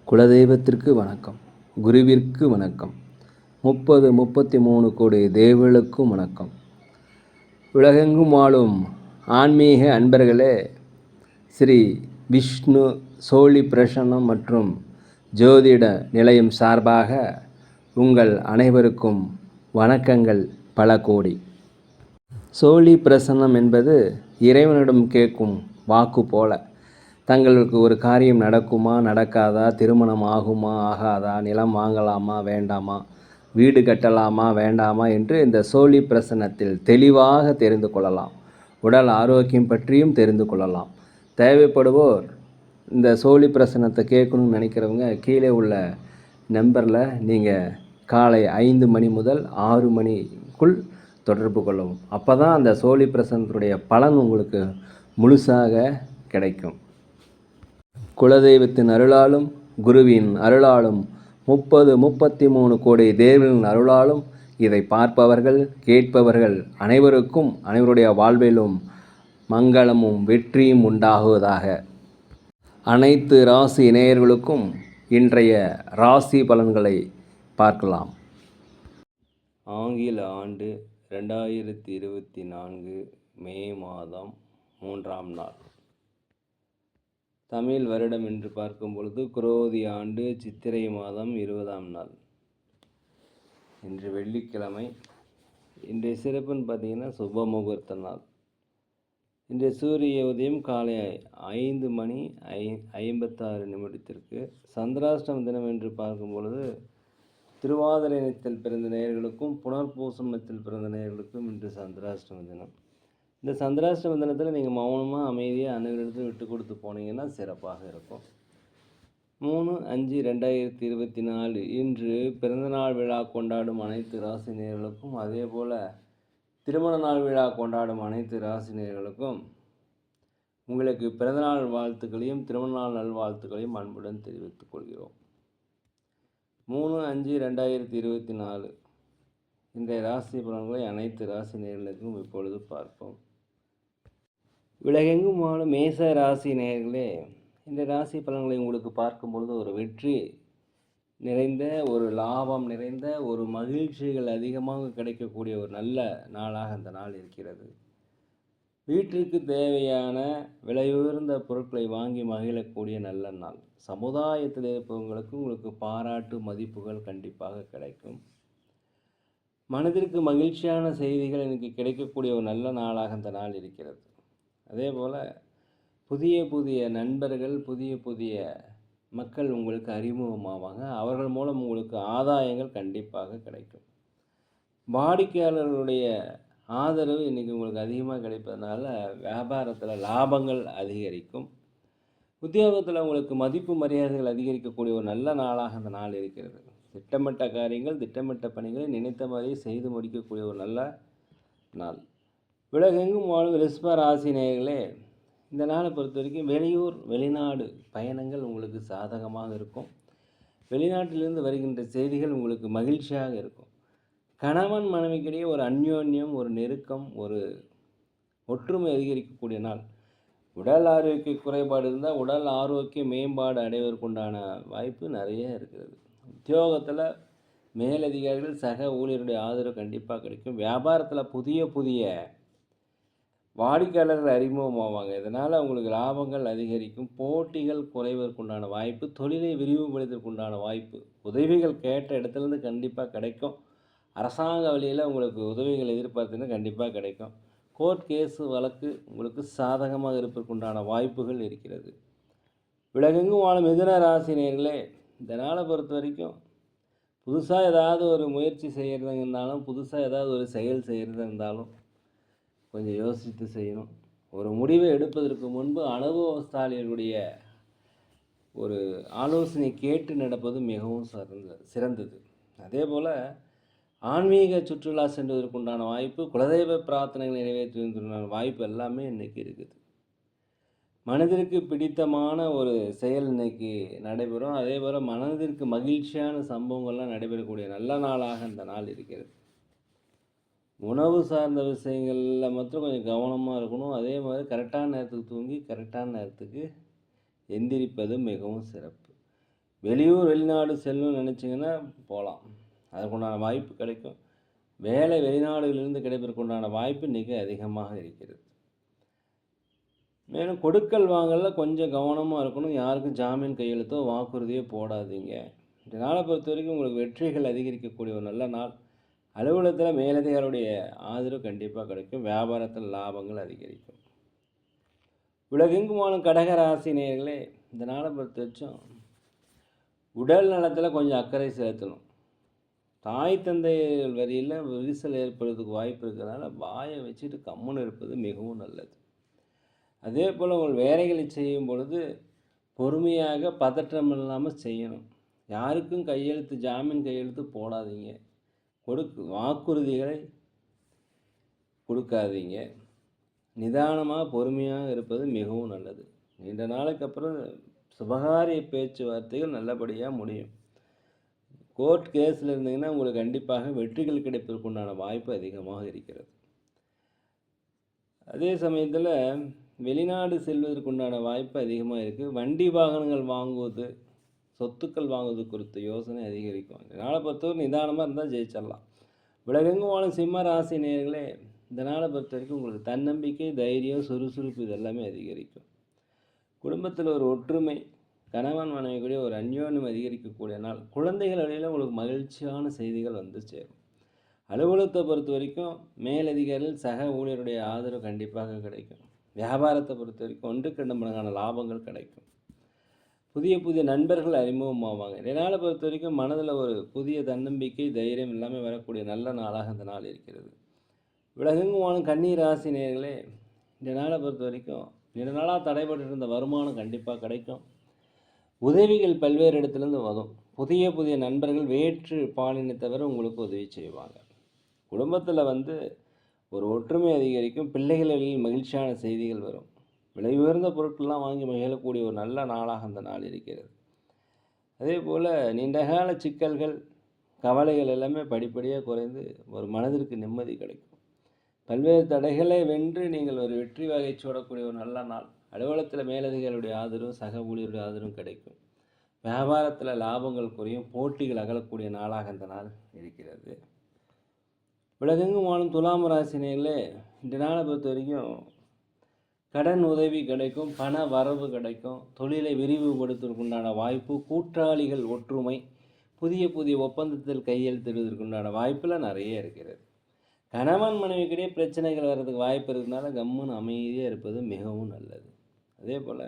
குலதெய்வத்திற்கு வணக்கம், குருவிற்கு வணக்கம், 33 கோடி தேவர்களுக்கும் வணக்கம். உலகெங்கும் வாழும் ஆன்மீக அன்பர்களே, ஸ்ரீ விஷ்ணு சோழி பிரசன்னம் மற்றும் ஜோதிட நிலையம் சார்பாக உங்கள் அனைவருக்கும் வணக்கங்கள் பல கோடி. சோழி பிரசன்னம் என்பது இறைவனிடம் கேட்கும் வாக்கு போல. தங்களுக்கு ஒரு காரியம் நடக்குமா நடக்காதா, திருமணம் ஆகுமா ஆகாதா, நிலம் வாங்கலாமா வேண்டாமா, வீடு கட்டலாமா வேண்டாமா என்று இந்த சோழி பிரசன்னத்தில் தெளிவாக தெரிந்து கொள்ளலாம். உடல் ஆரோக்கியம் பற்றியும் தெரிந்து கொள்ளலாம். தேவைப்படுவோர் இந்த சோழி பிரசன்னத்தை கேட்கணும்னு நினைக்கிறவங்க கீழே உள்ள நம்பரில் நீங்கள் காலை 5 மணி முதல் 6 மணிக்குள் தொடர்பு கொள்ளவும். அப்போ தான் அந்த சோழி பிரசன்னத்துடைய பலன் உங்களுக்கு முழுசாக கிடைக்கும். குலதெய்வத்தின் அருளாலும் குருவின் அருளாலும் 33 கோடி தேவர்களின் அருளாலும் இதை பார்ப்பவர்கள் கேட்பவர்கள் அனைவருக்கும் அனைவருடைய வாழ்விலும் மங்களமும் வெற்றியும் உண்டாகுவதாக. அனைத்து ராசி நேயர்களுக்கும் இன்றைய ராசி பலன்களை பார்க்கலாம். ஆங்கில ஆண்டு 2024 மே மாதம் 3ஆம் நாள். தமிழ் வருடம் என்று பார்க்கும் பொழுது குரோதி ஆண்டு சித்திரை மாதம் 20ஆம் நாள். இன்று வெள்ளிக்கிழமை. இன்றைய சிறப்புன்னு பார்த்தீங்கன்னா சுப முகூர்த்த நாள். இன்றைய சூரிய உதயம் காலை 5 மணி 56 நிமிடத்திற்கு. சந்திராஷ்டம தினம் என்று பார்க்கும் பொழுது திருவாதிரை நட்சத்திரத்தில் பிறந்த நேயர்களுக்கும் புனர்பூசம் நட்சத்திரத்தில் பிறந்த நேயர்களுக்கும் இன்று சந்திராஷ்டம தினம். இந்த சந்திராஷ்டம தினத்தில் நீங்கள் மௌனமாக அமைதியாக அனைவரிடத்தில் விட்டு கொடுத்து போனீங்கன்னா சிறப்பாக இருக்கும். 3/5/2024 இன்று பிறந்தநாள் விழா கொண்டாடும் அனைத்து ராசினியர்களுக்கும், அதே போல் திருமண நாள் விழா கொண்டாடும் அனைத்து ராசினியர்களுக்கும் உங்களுக்கு பிறந்தநாள் வாழ்த்துக்களையும் திருமண நாள் நல்வாழ்த்துக்களையும் அன்புடன் தெரிவித்துக் கொள்கிறோம். 3/5/2024 இன்றைய ராசி பலன்களை அனைத்து ராசி நேயர்களுக்கும் இப்பொழுது பார்ப்போம். உலகெங்கும் வாழும் மேச ராசி நேயர்களே, இந்த ராசி பலன்களை உங்களுக்கு பார்க்கும் பொழுது ஒரு வெற்றி நிறைந்த, ஒரு லாபம் நிறைந்த, ஒரு மகிழ்ச்சிகள் அதிகமாக கிடைக்கக்கூடிய ஒரு நல்ல நாளாக அந்த நாள் இருக்கிறது. வீட்டிற்கு தேவையான விலையுயர்ந்த பொருட்களை வாங்கி மகிழக்கூடிய நல்ல நாள். சமுதாயத்தில் இருப்பவங்களுக்கு உங்களுக்கு பாராட்டு மதிப்புகள் கண்டிப்பாக கிடைக்கும். மனதிற்கு மகிழ்ச்சியான செய்திகள் எனக்கு கிடைக்கக்கூடிய ஒரு நல்ல நாளாக அந்த நாள் இருக்கிறது. அதே போல் புதிய புதிய நண்பர்கள், புதிய புதிய மக்கள் உங்களுக்கு அறிமுகமாவாங்க. அவர்கள் மூலம் உங்களுக்கு ஆதாயங்கள் கண்டிப்பாக கிடைக்கும். வாடிக்கையாளர்களுடைய ஆதரவு இன்றைக்கி உங்களுக்கு அதிகமாக கிடைப்பதனால வியாபாரத்தில் லாபங்கள் அதிகரிக்கும். உத்தியோகத்தில் உங்களுக்கு மதிப்பு மரியாதைகள் அதிகரிக்கக்கூடிய ஒரு நல்ல நாளாக அந்த நாள் இருக்கிறது. திட்டமிட்ட காரியங்கள், திட்டமிட்ட பணிகளை நினைத்த மாதிரியே செய்து முடிக்கக்கூடிய ஒரு நல்ல நாள். உலகெங்கும் வாழும் ரிஷப ராசி நேயர்களே, இந்த நாளை பொறுத்த வரைக்கும் வெளியூர் வெளிநாடு பயணங்கள் உங்களுக்கு சாதகமாக இருக்கும். வெளிநாட்டிலிருந்து வருகின்ற செய்திகள் உங்களுக்கு மகிழ்ச்சியாக இருக்கும். கணவன் மனைவிக்கிடையே ஒரு அந்யோன்யம், ஒரு நெருக்கம், ஒரு ஒற்றுமை அதிகரிக்கக்கூடிய நாள். உடல் ஆரோக்கிய குறைபாடு இருந்தால் உடல் ஆரோக்கிய மேம்பாடு அடைவதற்குண்டான வாய்ப்பு நிறைய இருக்கிறது. உத்தியோகத்தில் மேலதிகாரிகள் சக ஊழியருடைய ஆதரவு கண்டிப்பாக கிடைக்கும். வியாபாரத்தில் புதிய புதிய வாடிக்கையாளர்கள் அறிமுகமாவாங்க. இதனால் உங்களுக்கு லாபங்கள் அதிகரிக்கும். போட்டிகள் குறைவதற்குண்டான வாய்ப்பு, தொழிலை விரிவுபடுத்துவதற்குண்டான வாய்ப்பு, உதவிகள் கேட்ட இடத்துலேருந்து கண்டிப்பாக கிடைக்கும். அரசாங்க வழியில் உங்களுக்கு உதவிகள் எதிர்பார்த்தீங்கன்னா கண்டிப்பாக கிடைக்கும். கோர்ட் கேஸு வழக்கு உங்களுக்கு சாதகமாக இருப்பதற்குண்டான வாய்ப்புகள் இருக்கிறது. உலகெங்கும் வாழும் மிதுன ராசி நேயர்களே, இந்த நாளை பொறுத்த வரைக்கும் புதுசாக ஏதாவது ஒரு முயற்சி செய்கிறதா இருந்தாலும், புதுசாக ஏதாவது ஒரு செயல் செய்கிறதா இருந்தாலும் கொஞ்சம் யோசித்து செய்யணும். ஒரு முடிவை எடுப்பதற்கு முன்பு அனுபவஸ்தாலிகளுடைய ஒரு ஆலோசனை கேட்டு நடப்பது மிகவும் சிறந்தது. அதே போல் ஆன்மீக சுற்றுலா செல்வதற்குண்டான வாய்ப்பு, குலதெய்வ பிரார்த்தனைகள் நிறைவேற்றுவதற்குண்டான வாய்ப்பு எல்லாமே இன்றைக்கி இருக்குது. மனதிற்கு பிடித்தமான ஒரு செயல் இன்றைக்கி நடைபெறும். அதே போல் மனதிற்கு மகிழ்ச்சியான சம்பவங்கள்லாம் நடைபெறக்கூடிய நல்ல நாளாக இந்த நாள் இருக்கிறது. உணவு சார்ந்த விஷயங்களில் மட்டும் கொஞ்சம் கவனமாக இருக்கணும். அதே மாதிரி கரெக்டான நேரத்துக்கு தூங்கி கரெக்டான நேரத்துக்கு எந்திரிப்பது மிகவும் சிறப்பு. வெளியூர் வெளிநாடு செல்லணும்னு நினச்சிங்கன்னா போகலாம், அதற்குண்டான வாய்ப்பு கிடைக்கும். வேலை வெளிநாடுகளிலிருந்து கிடைப்பதற்குண்டான வாய்ப்பு மிக அதிகமாக இருக்கிறது. மேலும் கொடுக்கல் வாங்கல்ல கொஞ்சம் கவனமாக இருக்கணும். யாருக்கும் ஜாமீன் கையெழுத்தோ வாக்குறுதியோ போடாதீங்க. இந்த நாளை பொறுத்த வரைக்கும் உங்களுக்கு வெற்றிகள் அதிகரிக்கக்கூடிய ஒரு நல்ல நாள். அலுவலகத்தில் மேலதிகாரியுடைய ஆதரவு கண்டிப்பாக கிடைக்கும். வியாபாரத்தில் லாபங்கள் அதிகரிக்கும். உலகெங்குமான கடக ராசி நேயர்களே, இந்த நாளை பொறுத்த வரைக்கும் உடல் நலத்தில் கொஞ்சம் அக்கறை செலுத்தணும். தாய் தந்தையர்கள் வரியில் விரிசல் ஏற்படுறதுக்கு வாய்ப்பு இருக்கிறதுனால வாயை வச்சுட்டு கம்முன்னு இருப்பது மிகவும் நல்லது. அதே போல் உங்கள் வேலைகளை செய்யும் பொழுது பொறுமையாக பதற்றம் இல்லாமல் செய்யணும். யாருக்கும் ஜாமீன் கையெழுத்து போடாதீங்க. வாக்குறுதிகளை கொடுக்காதீங்க. நிதானமாக பொறுமையாக இருப்பது மிகவும் நல்லது. நீண்ட நாளைக்கு அப்புறம் சுபகாரிய பேச்சுவார்த்தைகள் நல்லபடியாக முடியும். கோர்ட் கேஸில் இருந்தீங்கன்னா உங்களுக்கு கண்டிப்பாக வெற்றிகள் கிடைப்பதற்குண்டான வாய்ப்பு அதிகமாக இருக்கிறது. அதே சமயத்தில் வெளிநாடு செல்வதற்குண்டான வாய்ப்பு அதிகமாக இருக்குது. வண்டி வாகனங்கள் வாங்குவது, சொத்துக்கள் வாங்குவது குறித்த யோசனை அதிகரிக்கும். இந்த நாளை பொறுத்தவரை நிதானமாக இருந்தால் ஜெயிச்சிடலாம். உலகெங்கும் வாழும் சிம்ம ராசி நேயர்களே, இந்த நாளை பொறுத்த வரைக்கும் உங்களுக்கு தன்னம்பிக்கை, தைரியம், சுறுசுறுப்பு இதெல்லாமே அதிகரிக்கும். குடும்பத்தில் ஒரு ஒற்றுமை, கணவன் மனைவி கூட ஒரு அந்யோன்யம் அதிகரிக்கக்கூடிய நாள். குழந்தைகள் வழியில் உங்களுக்கு மகிழ்ச்சியான செய்திகள் வந்து சேரும். அலுவலகத்தை பொறுத்த வரைக்கும் மேலதிகாரிகள் சக ஊழியருடைய ஆதரவு கண்டிப்பாக கிடைக்கும். வியாபாரத்தை பொறுத்த வரைக்கும் 1-2 மடங்கான லாபங்கள் கிடைக்கும். புதிய புதிய நண்பர்கள் அறிமுகமாவாங்க. இதனால் பொறுத்த வரைக்கும் மனதில் ஒரு புதிய தன்னம்பிக்கை, தைரியம் எல்லாமே வரக்கூடிய நல்ல நாளாக இந்த நாள் இருக்கிறது. உலகெங்கும் வாழும் கன்னி ராசி நேயர்களே, இந்த நாளை பொறுத்த வரைக்கும் நீண்ட நாளாக தடைபட்டு இருந்த வருமானம் கண்டிப்பாக கிடைக்கும். உதவிகள் பல்வேறு இடத்துலேருந்து வரும். புதிய புதிய நண்பர்கள் வேற்று பாலினத்தவர் உங்களுக்கு உதவி செய்வாங்க. குடும்பத்தில் ஒரு ஒற்றுமை அதிகரிக்கும். பிள்ளைகளில் மகிழ்ச்சியான செய்திகள் வரும். விலை உயர்ந்த பொருட்கள்லாம் வாங்கி மகிழக்கூடிய ஒரு நல்ல நாளாக அந்த நாள் இருக்கிறது. அதே போல் நீண்டகால சிக்கல்கள், கவலைகள் எல்லாமே படிப்படியாக குறைந்து ஒரு மனதிற்கு நிம்மதி கிடைக்கும். பல்வேறு தடைகளை வென்று நீங்கள் ஒரு வெற்றி வகை சூடக்கூடிய ஒரு நல்ல நாள். அலுவலகத்தில் மேலதிகாரிகளுடைய ஆதரவும் சக ஊழியருடைய ஆதரவும் கிடைக்கும். வியாபாரத்தில் லாபங்கள் குறையும். போட்டிகள் அகலக்கூடிய நாளாக இந்த நாள் இருக்கிறது. உலகெங்கும் வாழும் துலாம் ராசினியர்களே, இந்த நாளை பொறுத்த வரைக்கும் கடன் உதவி கிடைக்கும், பண வரவு கிடைக்கும், தொழிலை விரிவுபடுத்துவதற்குண்டான வாய்ப்பு, கூட்டாளிகள் ஒற்றுமை, புதிய புதிய ஒப்பந்தத்தில் கையெழுத்திடுவதற்குண்டான வாய்ப்பில் நிறைய இருக்கிறது. கணவன் மனைவிக்கிடையே பிரச்சனைகள் வர்றதுக்கு வாய்ப்பு இருக்கிறதுனால கம்முன்னு அமைதியாக இருப்பது மிகவும் நல்லது. அதே போல்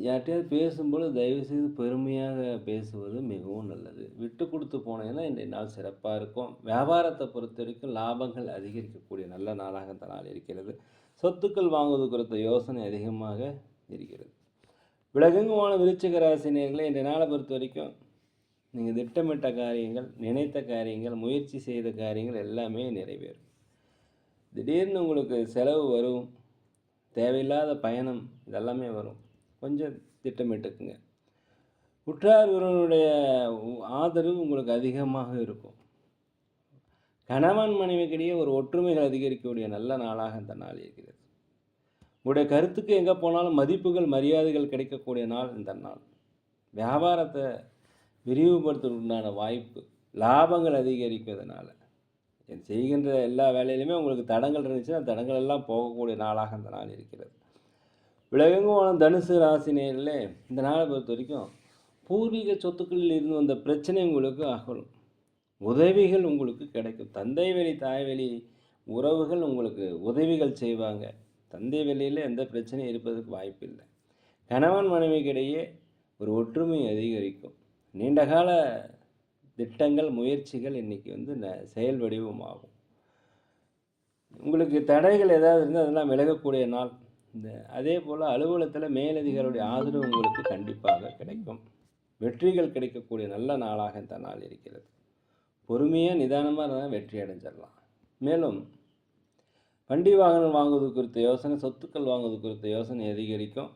யார்கிட்டையாவது பேசும்போது தயவுசெய்து பெருமையாக பேசுவது மிகவும் நல்லது. விட்டு கொடுத்து போனீங்கன்னா இன்றைய நாள் சிறப்பாக இருக்கும். வியாபாரத்தை பொறுத்த வரைக்கும் லாபங்கள் அதிகரிக்கக்கூடிய நல்ல நாளாக இந்த நாள் இருக்கிறது. சொத்துக்கள் வாங்குவது குறித்த யோசனை அதிகமாக இருக்கிறது. உலகெங்குமான விருச்சிக ராசினியர்களே, இன்றைய நாளை பொறுத்த வரைக்கும் நீங்கள் திட்டமிட்ட காரியங்கள், நினைத்த காரியங்கள், முயற்சி செய்த காரியங்கள் எல்லாமே நிறைவேறும். திடீர்னு உங்களுக்கு செலவு வரும், தேவையில்லாத பயணம் இதெல்லாமே வரும். கொஞ்சம் திட்டமிட்டுக்குங்க. உற்றார் உறவினருடைய ஆதரவு உங்களுக்கு அதிகமாக இருக்கும். கணவன் மனைவிக்கிடையே ஒரு ஒற்றுமைகள் அதிகரிக்கக்கூடிய நல்ல நாளாக இந்த நாள் இருக்கிறது. உங்களுடைய கருத்துக்கு எங்கே போனாலும் மதிப்புகள், மரியாதைகள் கிடைக்கக்கூடிய நாள் இந்த நாள். வியாபாரத்தை விரிவுபடுத்துவதற்குண்டான வாய்ப்பு, லாபங்கள் அதிகரிக்கிறதுனால செய்கின்ற எல்லா வேலையிலுமே உங்களுக்கு தடங்கள் இருந்துச்சுன்னா தடங்கள் எல்லாம் போகக்கூடிய நாளாக இந்த நாள் இருக்கிறது. உலகெங்கும் தனுசு ராசினியர்களே, இந்த நாளை பொறுத்த வரைக்கும் பூர்வீக சொத்துக்களில் இருந்து வந்த பிரச்சனை உங்களுக்கு அகலும். உதவிகள் உங்களுக்கு கிடைக்கும். தந்தை வழி தாய் வழி உறவுகள் உங்களுக்கு உதவிகள் செய்வாங்க. தந்தை வழியில் எந்த பிரச்சனையும் இருப்பதற்கு வாய்ப்பு இல்லை. கணவன் மனைவிக்கிடையே ஒரு ஒற்றுமை அதிகரிக்கும். நீண்டகால திட்டங்கள், முயற்சிகள் இன்றைக்கி செயல் வடிவமாகும். உங்களுக்கு தடைகள் ஏதாவது இருந்தால் அதெல்லாம் விலகக்கூடிய நாள். அதே போல் அலுவலகத்தில் மேலதிகாரியுடைய ஆதரவு உங்களுக்கு கண்டிப்பாக கிடைக்கும். வெற்றிகள் கிடைக்கக்கூடிய நல்ல நாளாக இந்த நாள் இருக்கிறது. பொறுமையாக நிதானமாக இருந்தால் வெற்றி அடைஞ்சிடலாம். மேலும் வண்டி வாகனம் வாங்குவது குறித்த யோசனை, சொத்துக்கள் வாங்குவது குறித்த யோசனை அதிகரிக்கும்.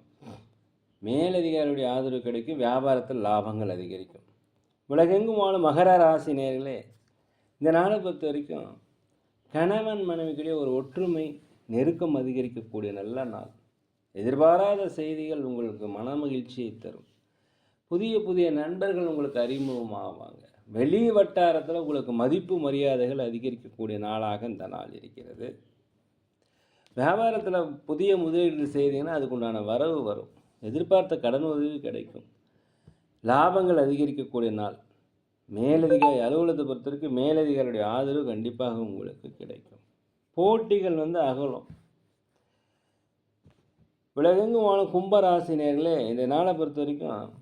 மேலதிகாரியுடைய ஆதரவு கிடைக்கும். வியாபாரத்தில் லாபங்கள் அதிகரிக்கும். உலகெங்கும் வாழும் மகர ராசி நேயர்களே, இந்த நாளை பொறுத்த வரைக்கும் கணவன் மனைவிக்கிடையே ஒரு ஒற்றுமை, நெருக்கம் அதிகரிக்கக்கூடிய நல்ல நாள். எதிர்பாராத செய்திகள் உங்களுக்கு மன மகிழ்ச்சியை தரும். புதிய புதிய நண்பர்கள் உங்களுக்கு அறிமுகமாவாங்க. வெளி வட்டாரத்தில் உங்களுக்கு மதிப்பு மரியாதைகள் அதிகரிக்கக்கூடிய நாளாக இந்த நாள் இருக்கிறது. வியாபாரத்தில் புதிய முதலீடு செய்தீங்கன்னா அதுக்குண்டான வரவு வரும். எதிர்பார்த்த கடன் உதவி கிடைக்கும். லாபங்கள் அதிகரிக்கக்கூடிய நாள். மேலதிகாரி அலுவலகத்தை பொறுத்தவரைக்கும் மேலதிகாரியுடைய ஆதரவு கண்டிப்பாக உங்களுக்கு கிடைக்கும். போட்டிகள் அகலும். உலகெங்கும் வாழும் கும்பராசினியர்களே, இந்த நாளை பொறுத்த வரைக்கும்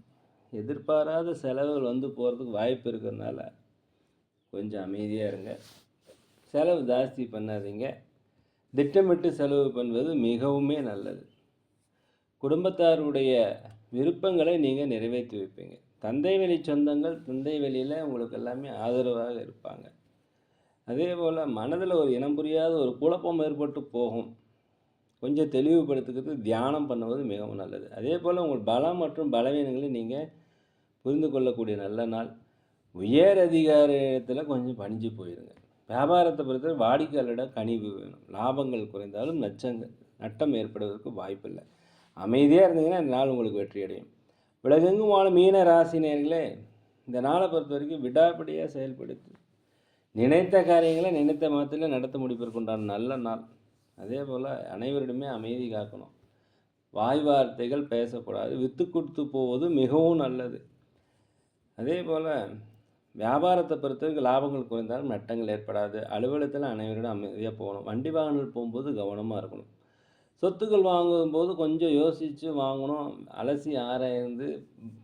எதிர்பாராத செலவுகள் போகிறதுக்கு வாய்ப்பு இருக்கிறதுனால கொஞ்சம் அமைதியாக இருங்க. செலவு ஜாஸ்தி பண்ணாதீங்க. திட்டமிட்டு செலவு பண்ணுவது மிகவுமே நல்லது. குடும்பத்தாருடைய விருப்பங்களை நீங்கள் நிறைவேற்றி வைப்பீங்க. தந்தை வழி சொந்தங்கள் தந்தை வழியில் உங்களுக்கு எல்லாமே ஆதரவாக இருப்பாங்க. அதே போல் மனதில் ஒரு இனம் புரியாத ஒரு குழப்பம் ஏற்பட்டு போகும். கொஞ்சம் தெளிவுபடுத்துக்கிறது தியானம் பண்ணுவது மிகவும் நல்லது. அதே போல் உங்கள் பலம் மற்றும் பலவீனங்களை நீங்கள் புரிந்து கொள்ளக்கூடிய நல்ல நாள். உயர் அதிகாரத்தில் கொஞ்சம் பணிஞ்சு போயிடுங்க. வியாபாரத்தை பொறுத்தவரை வாடிக்கையாளரிடம் கனிவு வேணும். லாபங்கள் குறைந்தாலும் நட்டம் ஏற்படுவதற்கு வாய்ப்பில்லை. அமைதியாக இருந்தீங்கன்னா இந்த நாள் உங்களுக்கு வெற்றி அடையும். உலகெங்கும் வாழும் மீன ராசினியர்களே, இந்த நாளை பொறுத்த வரைக்கும் விடாப்பிடியாக செயல்படுத்தி நினைத்த காரியங்களை நினைத்த மாதத்தில் நடத்த முடிப்பதற்குண்டான நல்ல நாள். அதே போல் அனைவரிடமே அமைதி காக்கணும். வாய் வார்த்தைகள் பேசக்கூடாது. வித்து கொடுத்து போவது மிகவும் நல்லது. அதே போல் வியாபாரத்தை பொறுத்தவரைக்கும் லாபங்கள் குறைந்தாலும் நட்டங்கள் ஏற்படாது. அலுவலகத்தில் அனைவரிடம் அமைதியாக போகணும். வண்டி வாகனங்கள் போகும்போது கவனமாக இருக்கணும். சொத்துக்கள் வாங்கும்போது கொஞ்சம் யோசித்து வாங்கணும். அலசி ஆராய்ந்து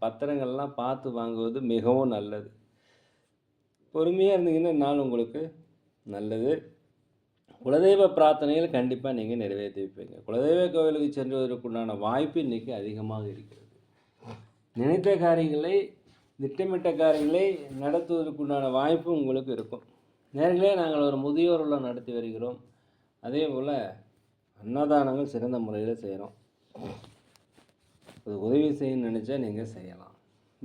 பத்திரங்கள்லாம் பார்த்து வாங்குவது மிகவும் நல்லது. பொறுமையாக இருந்தீங்கன்னா நாள் உங்களுக்கு நல்லது. குலதெய்வ பிரார்த்தனைகள் கண்டிப்பாக நீங்கள் நிறைவேற்றி வைப்பீங்க. குலதெய்வ கோவிலுக்கு சென்றுவதற்குண்டான வாய்ப்பு இன்றைக்கி அதிகமாக இருக்கிறது. நினைத்த காரியங்களை திட்டமிட்ட காரியங்களை நடத்துவதற்குண்டான வாய்ப்பு உங்களுக்கு இருக்கும். நேர்களே, நாங்கள் ஒரு முதியோர் இல்லம் நடத்தி வருகிறோம். அதே போல் அன்னதானங்கள் சிறந்த முறையில் செய்கிறோம். அது உதவி செய்யணும்னு நினச்சா நீங்கள் செய்யலாம்.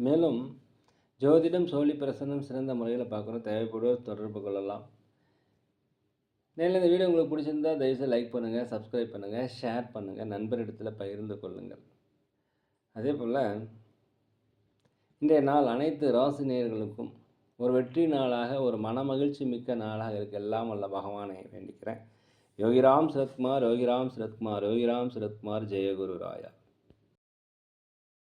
மேலும் ஜோதிடம் சோழி பிரசன்னம் சிறந்த முறையில் பார்க்குறோம். தேவைப்படுவோர் தொடர்பு கொள்ளலாம். நேரில் இந்த வீடியோ உங்களுக்கு பிடிச்சிருந்தா தயவுசெய்து லைக் பண்ணுங்கள், சப்ஸ்கிரைப் பண்ணுங்கள், ஷேர் பண்ணுங்கள், நண்பரிடத்தில் பகிர்ந்து கொள்ளுங்கள். அதே போல் இன்றைய நாள் அனைத்து ராசி நேயர்களுக்கும் ஒரு வெற்றி நாளாக, ஒரு மனமகிழ்ச்சி மிக்க நாளாக இருக்க எல்லாம் வல்ல பகவானை வேண்டிக்கிறேன். யோகிராம் சரத்குமார், யோகிராம் சரத்குமார், யோகிராம் சரத்குமார், ஜெயகுரு ராயா.